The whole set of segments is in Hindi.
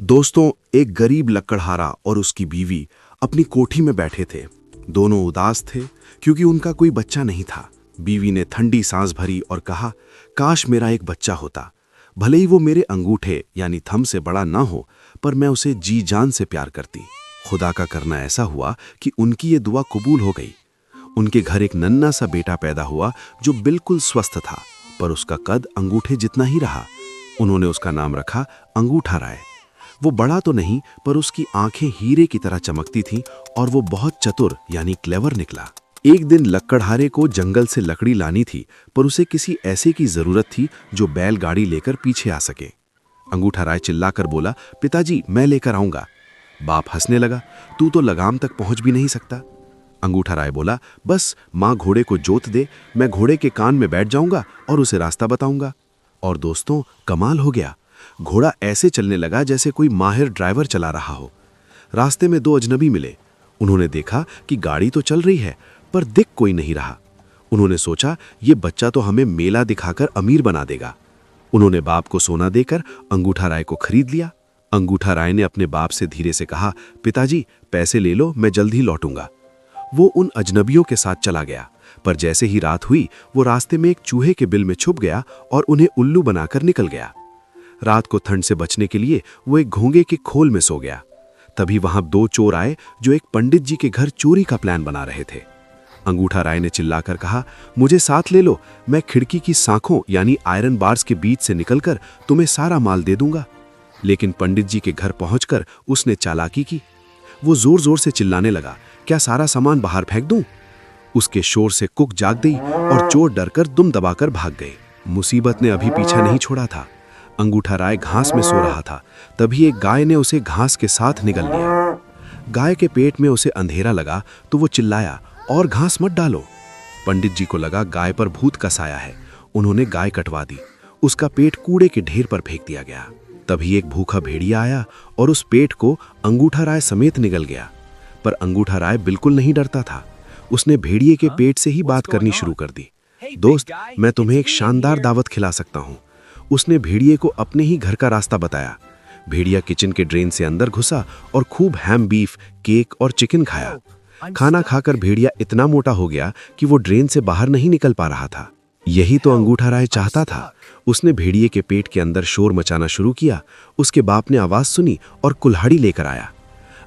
दोस्तों, एक गरीब लकड़हारा और उसकी बीवी अपनी कोठी में बैठे थे। दोनों उदास थे क्योंकि उनका कोई बच्चा नहीं था। बीवी ने ठंडी सांस भरी और कहा, काश मेरा एक बच्चा होता। भले ही वो मेरे अंगूठे यानी थंब से बड़ा ना हो, पर मैं उसे जी जान से प्यार करती। खुदा का करना ऐसा हुआ कि उनकी ये दुआ कबूल हो गई। उनके घर एक नन्हा सा बेटा पैदा हुआ जो बिल्कुल स्वस्थ था, पर उसका कद अंगूठे जितना ही रहा। उन्होंने उसका नाम रखा अंगूठा राय। वो बड़ा तो नहीं, पर उसकी आंखें हीरे की तरह चमकती थीं और वो बहुत चतुर यानी क्लेवर निकला। एक दिन लक्कड़हारे को जंगल से लकड़ी लानी थी, पर उसे किसी ऐसे की जरूरत थी जो बैलगाड़ी लेकर पीछे आ सके। अंगूठा राय चिल्लाकर बोला, पिताजी मैं लेकर आऊंगा। बाप हंसने लगा, तू तो लगाम तक पहुंच भी नहीं सकता। अंगूठा राय बोला, बस माँ घोड़े को जोत दे, मैं घोड़े के कान में बैठ जाऊंगा और उसे रास्ता बताऊंगा। और दोस्तों, कमाल हो गया। घोड़ा ऐसे चलने लगा जैसे कोई माहिर ड्राइवर चला रहा हो। रास्ते में दो अजनबी मिले। उन्होंने देखा कि गाड़ी तो चल रही है, पर दिख कोई नहीं रहा। उन्होंने सोचा, ये बच्चा तो हमें मेला दिखाकर अमीर बना देगा। उन्होंने बाप को सोना देकर अंगूठा राय को खरीद लिया। अंगूठा राय ने अपने बाप से धीरे से कहा, पिताजी पैसे ले लो, मैं जल्द ही लौटूंगा। वो उन अजनबियों के साथ चला गया, पर जैसे ही रात हुई वो रास्ते में एक चूहे के बिल में छुप गया और उन्हें उल्लू बनाकर निकल गया। रात को ठंड से बचने के लिए वो एक घोंगे के खोल में सो गया। तभी वहां दो चोर आए जो एक पंडित जी के घर चोरी का प्लान बना रहे थे। अंगूठा राय ने चिल्लाकर कहा, मुझे साथ ले लो, मैं खिड़की की सांखों यानी आयरन बार्स के बीच से निकलकर तुम्हें सारा माल दे दूंगा। लेकिन पंडित जी के घर पहुंचकर उसने चालाकी की। वो जोर जोर से चिल्लाने लगा, क्या सारा सामान बाहर फेंक दूं? उसके शोर से कुक जाग गई और चोर डरकर दुम दबाकर भाग गए। मुसीबत ने अभी पीछा नहीं छोड़ा था। अंगूठा राय घास में सो रहा था, तभी एक गाय ने उसे घास के साथ निगल लिया। गाय के पेट में उसे अंधेरा लगा तो वो चिल्लाया, और घास मत डालो। पंडित जी को लगा गाय पर भूत का साया है। उन्होंने गाय कटवा दी। उसका पेट कूड़े के ढेर पर फेंक दिया गया। तभी एक भूखा भेड़िया आया और उस पेट को अंगूठा राय समेत निगल गया। पर अंगूठा राय बिल्कुल नहीं डरता था। उसने भेड़िए के पेट से ही बात करनी शुरू कर दी। दोस्त, मैं तुम्हें एक शानदार दावत खिला सकता हूँ। उसने भेड़िए को अपने ही घर का रास्ता बताया। भेड़िया किचन के ड्रेन से अंदर घुसा और खूब हैम, बीफ, केक और चिकन खाया। खाना खाकर भेड़िया इतना मोटा हो गया कि वो ड्रेन से बाहर नहीं निकल पा रहा था। यही तो अंगूठा राय चाहता था। उसने भेड़िए के पेट के अंदर शोर मचाना शुरू किया। उसके बाप ने आवाज सुनी और कुल्हाड़ी लेकर आया।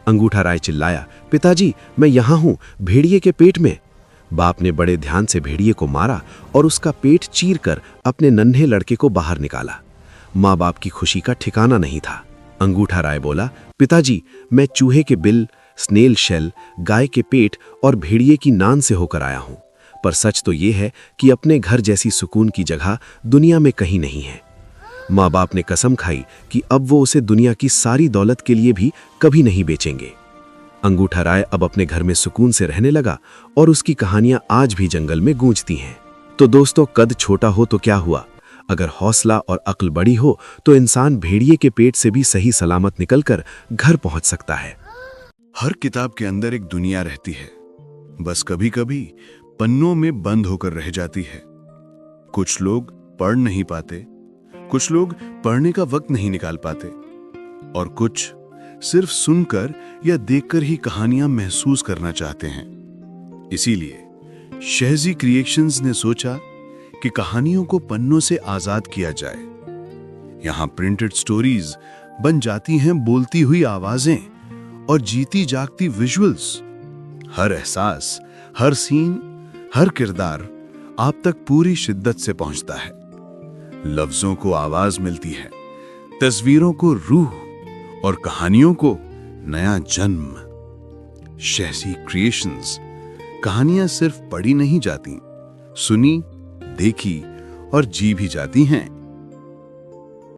अंगूठा राय चिल्लाया, पिताजी मैं यहाँ हूँ, भेड़िए के पेट में। बाप ने बड़े ध्यान से भेड़िए को मारा और उसका पेट चीरकर अपने नन्हे लड़के को बाहर निकाला। माँ बाप की खुशी का ठिकाना नहीं था। अंगूठा राय बोला, पिताजी मैं चूहे के बिल, स्नेल शेल, गाय के पेट और भेड़िए की नान से होकर आया हूँ। पर सच तो ये है कि अपने घर जैसी सुकून की जगह दुनिया में कहीं नहीं है। माँ बाप ने कसम खाई कि अब वो उसे दुनिया की सारी दौलत के लिए भी कभी नहीं बेचेंगे। अंगूठा राय अब अपने घर में सुकून से रहने लगा और उसकी कहानियां आज भी जंगल में गूंजती हैं। तो दोस्तों, कद छोटा हो तो क्या हुआ, अगर हौसला और अक्ल बड़ी हो तो इंसान भेड़िए के पेट से भी सही सलामत निकलकर घर पहुंच सकता है। हर किताब के अंदर एक दुनिया रहती है, बस कभी कभी पन्नों में बंद होकर रह जाती है। कुछ लोग पढ़ नहीं पाते, कुछ लोग पढ़ने का वक्त नहीं निकाल पाते, और कुछ सिर्फ सुनकर या देखकर ही कहानियां महसूस करना चाहते हैं। इसीलिए शहजी क्रिएशंस ने सोचा कि कहानियों को पन्नों से आजाद किया जाए। यहां प्रिंटेड स्टोरीज बन जाती हैं बोलती हुई आवाजें और जीती जागती विजुअल्स। हर एहसास, हर सीन, हर किरदार आप तक पूरी शिद्दत से पहुंचता है। लफ्जों को आवाज मिलती है, तस्वीरों को रूह और कहानियों को नया जन्म। शहजी क्रिएशंस कहानियां सिर्फ पढ़ी नहीं जाती, सुनी, देखी और जी भी जाती हैं।